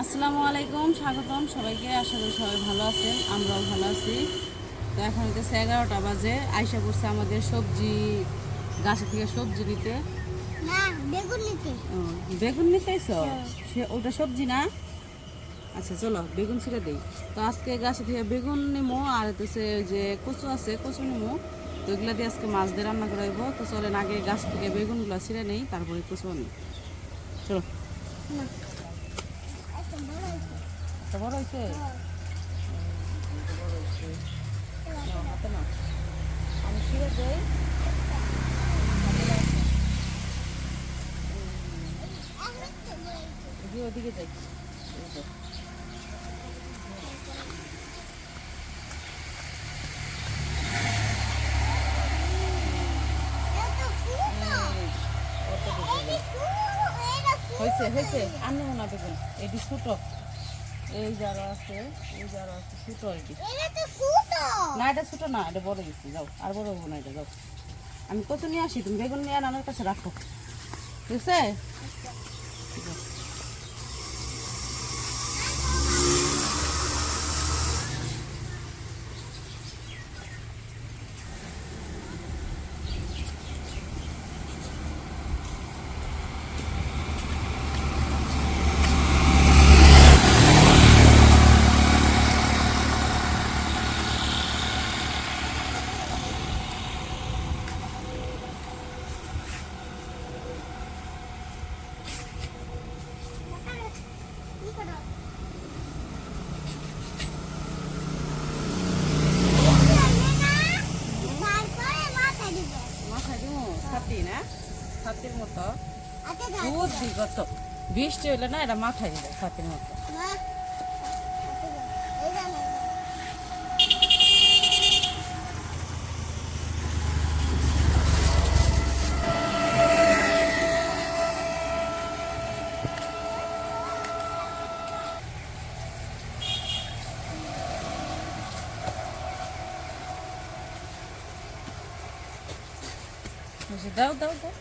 আসসালামু আলাইকুম, স্বাগতম সবাইকে। আশা করি সবাই ভালো আছেন, আমরাও ভালো আছি। তো এখন হচ্ছে 11টা বাজে, আইসা পড়ছে আমাদের সবজি গাছে থেকে সবজি নিতে। না, বেগুন নিতে। বেগুন নিতেইছ? সে ওটা সবজি না? আচ্ছা চলো বেগুন ছিঁড়ে দিই। তো আজকে গাছে থেকে বেগুন নিমো, আর হচ্ছে যে কচু আছে কচু নিমো। তো এগুলো দিয়ে আজকে মাছ দিয়ে রান্না করাইব। তো চলেন আগে গাছ থেকে বেগুনগুলো ছিঁড়ে নেই, তারপরে কচু আনি। চলো। না, একটা বড় হয়েছে। তো বড় হয়েছে? হাতে না আমি ছিঁড়ে দেই। ওদিকে যাই। হয়েছে হয়েছে আনবো না বেগুন, এটি ছোটো। এই যারা আছে ছোটো এটি। না এটা ছোটো না, এটা বড় গেছি। যাও আর বড় হবো না, এটা যাও। আমি কচু নিয়ে আসি, তুমি বেগুন নিয়ে আমার কাছে রাখো, ঠিক আছে? মাথায় দিব ছাতি না, ছাতির মতো বুদ্ধি কত। বৃষ্টি হইলে না এটা মাথায় দিবে ছাতির মতো। দাও দাও দাও।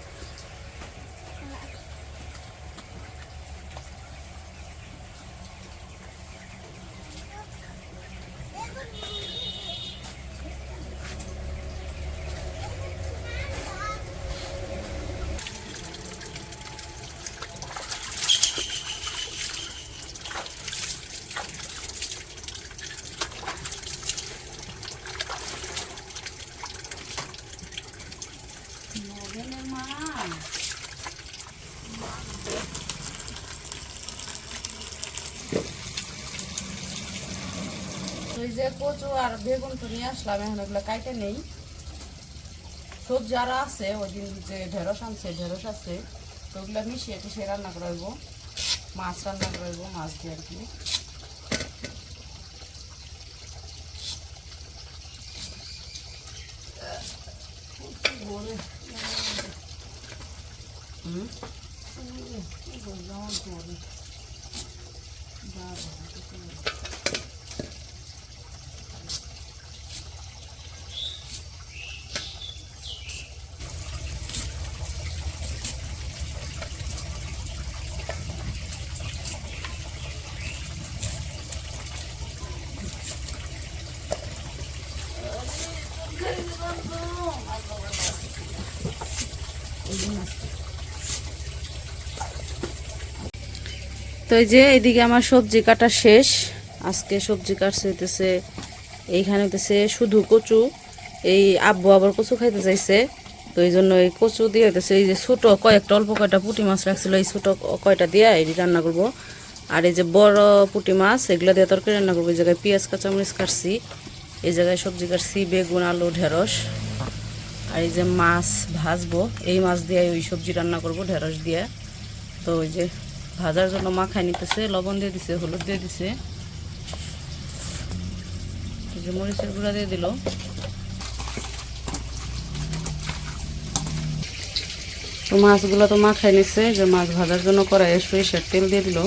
ওই যে কচু আর বেগুন তো নিয়ে আসলাম, এখন এগুলো কাইটে নেই। সবজি আরো আছে, ওই দিন যে ঢেঁড়স আনছে ঢেঁড়স আছে, তো ওগুলো মিশিয়ে টিশিয়ে রান্না করাইব, মাছ রান্না করাইব, মাছ দিয়ে আর কি। তো এই যে এদিকে আমার সবজি কাটা শেষ। আজকে সবজি কাটছে হইতেছে, এইখানে হইতেছে শুধু কচু। এই আব্বু আবার কচু খাইতে চাইছে, তো এই জন্য এই কচু দিয়ে হইতেছে এই যে ছোট কয়েকটা অল্প কয়টা পুঁটি মাছ রাখছিল, এই ছোট কয়টা দিয়ে এই রান্না করব। আর এই যে বড় পুঁটি মাছ এগুলো দিয়ে তরকারি রান্না করবো। এই জায়গায় পেঁয়াজ কাঁচামরিচ কাটছি, এই জায়গায় সবজি কাটছি বেগুন আলু ঢেঁড়স। আর এই যে মাছ ভাজবো, এই মাছ দিয়ে ওই সবজি রান্না করব ঢেঁড়স দিয়ে। তো ওই যে ভাজার জন্য মাখাই নিতেছে, লবণ দিয়ে দিছে, হলুদ দিয়ে দিছে, এই যে মরিচের গুঁড়া দিয়ে দিল। তো মাছগুলো তো মাখাই নিচ্ছে, যে মাছ ভাজার জন্য কড়াইয়ে সরিষার তেল দিয়ে দিল।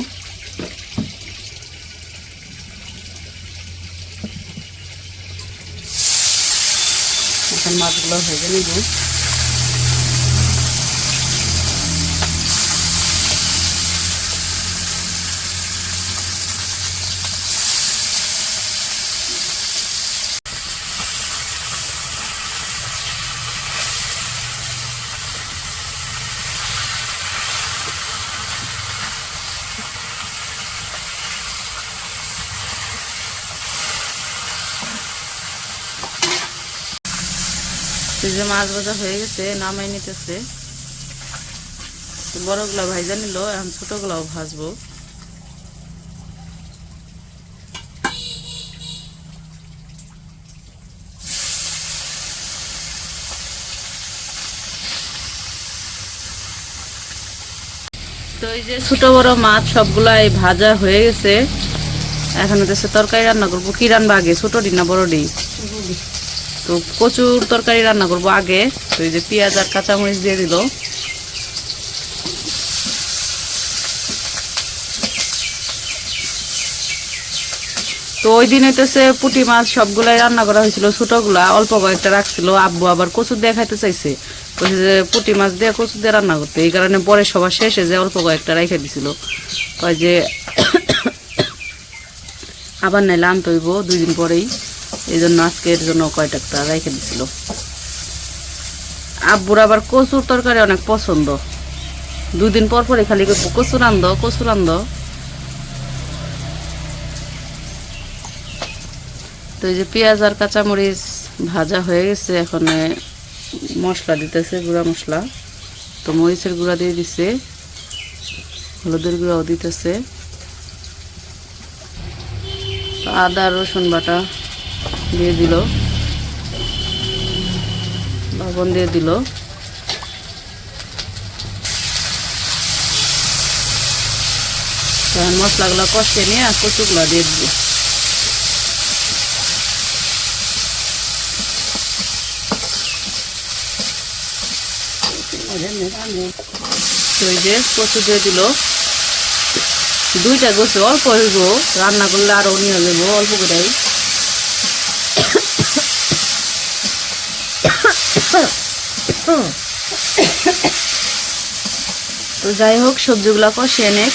এখন মাছগুলো ভেজে নিব। এই যে মাছ ভাজা হয়ে গেছে, নামাই নিতেছে। বড়গুলা ভাজা নিল, এখন ছোটগুলাও ভাজবো। তো এই যে ছোট বড় মাছ সবগুলাই ভাজা হয়ে গেছে। এখন হচ্ছে তরকারি রান্না করবো। কি রান্না আগে, ছোট ডি না বড় ডি? তো কচুর তরকারি রান্না করবো আগে। তো এই যে পেঁয়াজ আর কাঁচামরিচ দিয়ে দিল। তো ওই দিন হইতেছে পুঁটি মাছ সবগুলাই রান্না করা হয়েছিল, ছোটগুলা অল্প কয়েকটা রাখছিল। আব্বু আবার কচু দিয়ে খাইতে চাইছে, বলছে যে পুঁটি মাছ দিয়ে কচু দিয়ে রান্না করতে। এই কারণে পরে সবার শেষে যে অল্প কয়েকটা রেখে দিছিল, কয় যে আবার নাইলে আনতে হইব 2 দিন পরেই। এই জন্য আজকের জন্য কয়টা রেখে দিছিল। আব্বুর আবার কচুর তরকারি অনেক পছন্দ, 2 দিন পর পরে খালি কচু রান্ধ কচু রান্ধ। তো এই যে পেঁয়াজ আর কাঁচামরিচ ভাজা হয়ে গেছে, এখন মশলা দিতেছে, গুঁড়া মশলা। তো মরিচের গুঁড়া দিয়ে দিছে, হলুদের গুঁড়াও দিতেছে, আদা রসুন বাটা দিয়ে দিল, লবণ দিয়ে দিল। মশলাগুলো কষিয়ে নিয়ে কচুগুলা দিয়ে দিব। তো এই যে কচু দিয়ে দিল, 2টা কচু, অল্প হইব, রান্না করলে আরো নিয়ে যাবো অল্প করেই। তো যাই হোক, সবজিগুলা কষিয়ে নেক।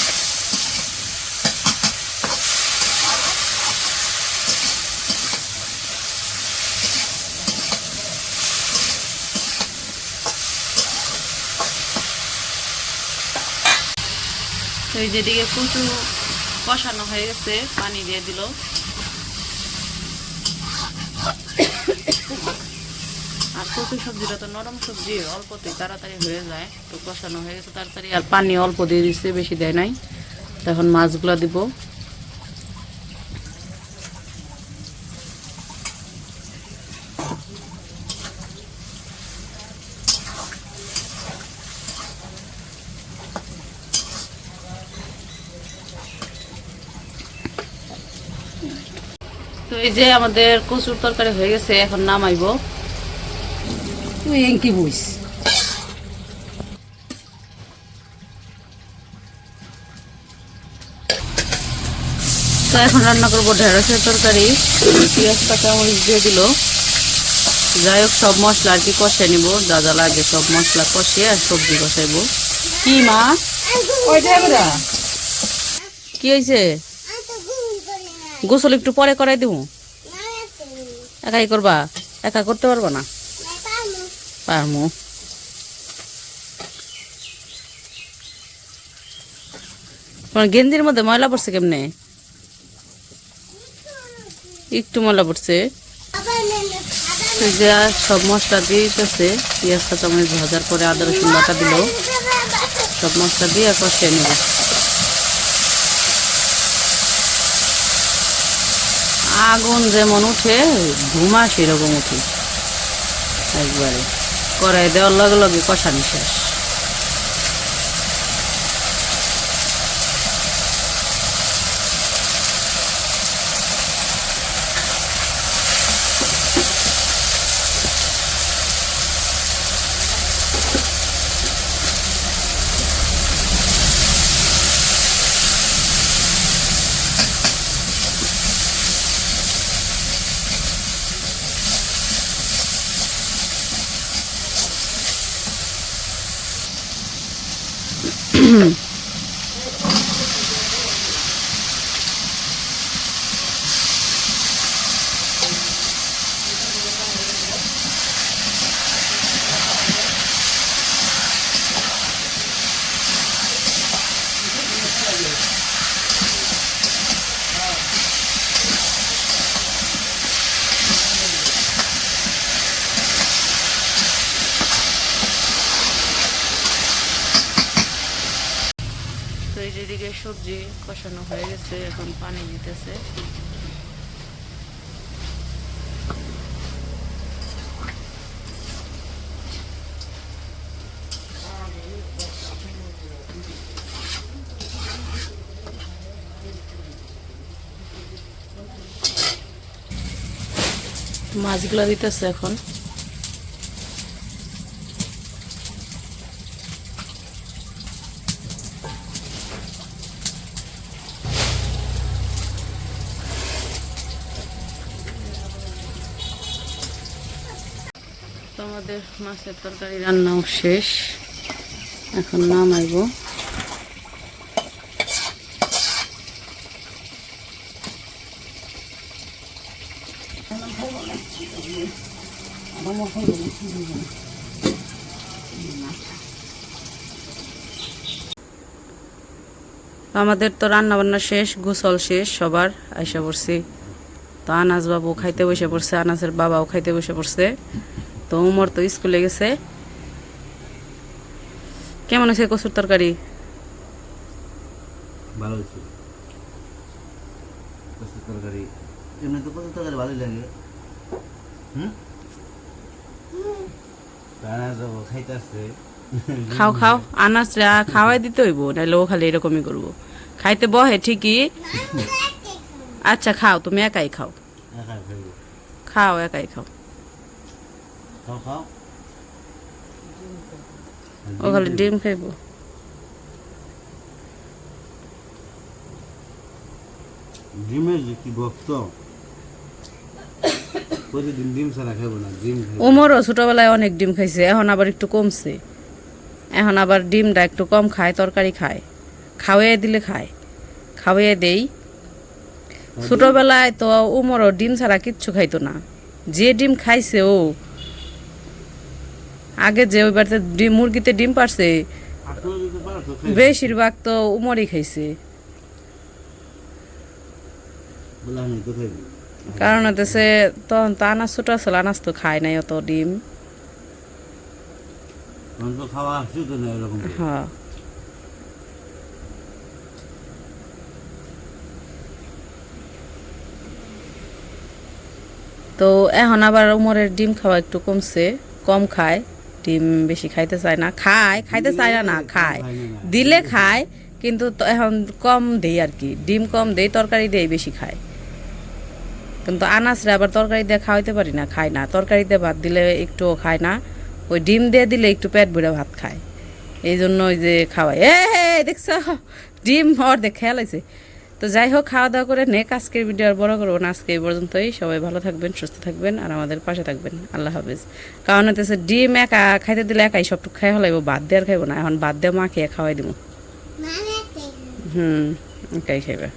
তো এই যেদিকে কচু কষানো হয়ে গেছে, পানি দিয়ে দিল। আর কচু সবজিটা তো নরম সবজি, অল্পতেই তাড়াতাড়ি হয়ে যায়। তো কষানো হয়ে গেছে তাড়াতাড়ি, আর পানি অল্প দিয়ে দিচ্ছে, বেশি দেয় নাই। তো এখন মাছগুলা দিব। তো এই যে আমাদের কচুর তরকারি হয়ে গেছে, এখন নামাইবো। তুই কি বইস? তো এখন রান্না করবো ঢেঁড়সের তরকারি। পেঁয়াজ কাঁচামরিচ দিয়ে দিল। যাই হোক, সব মশলা আর কি কষিয়ে নিব, যা যা লাগে সব মশলা কষিয়ে আর সবজি কষাইবো। কি মা, কি হয়েছে? গোসল একটু পরে করাই দিব। একাই করবা? একা করতে পারবা না? পারমু। তোমার গেঞ্জির মধ্যে ময়লা পড়ছে কেমনে? একটু ময়লা পড়ছে। সব মশলা দিয়ে দিতেছে, পেঁয়াজ কাঁচামরিচ ভাজার পরে আদা রসুন বাটা দিল। সব মশলা দিয়ে কষিয়ে নেব। আগুন যেমন উঠে, ধুমা সেরকম উঠে একবারে। কড়াই দেওয়ার লগে লগে কষানি শেষ। সবজি কষানো হয়ে গেছে, এখন পানি দিতেছে। মাছগুলো দিতেছে এখন। তো আমাদের মাছের তরকারি রান্নাও শেষ, এখন নামাইবো। আমাদের তো রান্না বান্না শেষ, গোসল শেষ, সবার আইসা পড়ছি। তো আনাজ বাবু খাইতে বসে পড়ছে, আনাজের বাবাও খাইতে বসে পড়ছে। তো উমর তো স্কুলে গেছে। কেমন আছে কচুর তরকারি? ভালো হয়েছে কচুর তরকারি। এমনি তো কচুর তরকারি ভালোই লাগে। রান্না যাবো খাইতে আসছে। খাও খাও, আনাজরা খাওয়াই দিতে হইব, নাহলে ও খালি এরকমই করবো। খাইতে বহে ঠিকই। আচ্ছা খাও, তুমি একাই খাও, একাই খাইবো। খাও একাই খাও। খাও খাও। ও খালি ডিম খাইব। ডিমের যে কি ভক্ত, প্রতিদিন ডিম ছাড়া খাবো না, ডিম খাইবো। উমরও ছোটবেলায় অনেক ডিম খাইছে, এখন আবার একটু কমছে। এখন আবার ডিমটা একটু কম খায়, তরকারি খায়, খাওয়াইয়ে দিলে খায়, খাওয়াইয়ে দেই। ছোটবেলায় তো উমরও ডিম ছাড়া কিচ্ছু খাইতো না, যে ডিম খাইছে ও। আগে যে ওই বাড়িতে ডিম, মুরগিতে ডিম পারছে, আসলে যদি পারো তো খাইবো। বেশিরভাগ তো উমরই খাইছে। বলে আমি তো খাইবো। কারণ হতেছে তখন তো আনাজ ছোট ছিল, আনাজ তো খায় নাই অত ডিম। তখন তো খাওয়া আসছে তো না এরকম করে। হ্যাঁ, তো এখন আবার উমরের ডিম খাওয়া একটু কমছে, কম খায়, ডিম বেশি খাইতে চায় না। খায়, খাইতে চায় না, না খায়, দিলে খায়, কিন্তু এখন কম দেই আর কি, ডিম কম দেই, তরকারি দিয়ে বেশি খায়। কিন্তু আনাজরে আবার তরকারি দিয়ে খাওয়াইতে পারি না, খায় না। তরকারি দিয়ে ভাত দিলে একটুও খায় না, ওই ডিম দিয়ে দিলে একটু পেট ভরে ভাত খায়। এই জন্য ওই যে খাওয়াই। দেখছ, ডিম অর্ধেক খেয়াল হয়েছে। তো যাই হোক, খাওয়া দাওয়া করে নেক, আজকের ভিডিও আর বড় করবো না, আজকে এই পর্যন্তই। সবাই ভালো থাকবেন, সুস্থ থাকবেন, আর আমাদের পাশে থাকবেন। আল্লাহ হাফেজ। কারণ হতেছে ডিম একা খাইতে দিলে একাই সবটুকু খাই হলাইব, বাদ দিয়ে আর খাইবো না। এখন বাদ দিয়ে মাখিয়ে খাওয়াই দিব। মানে একাই খাইবে।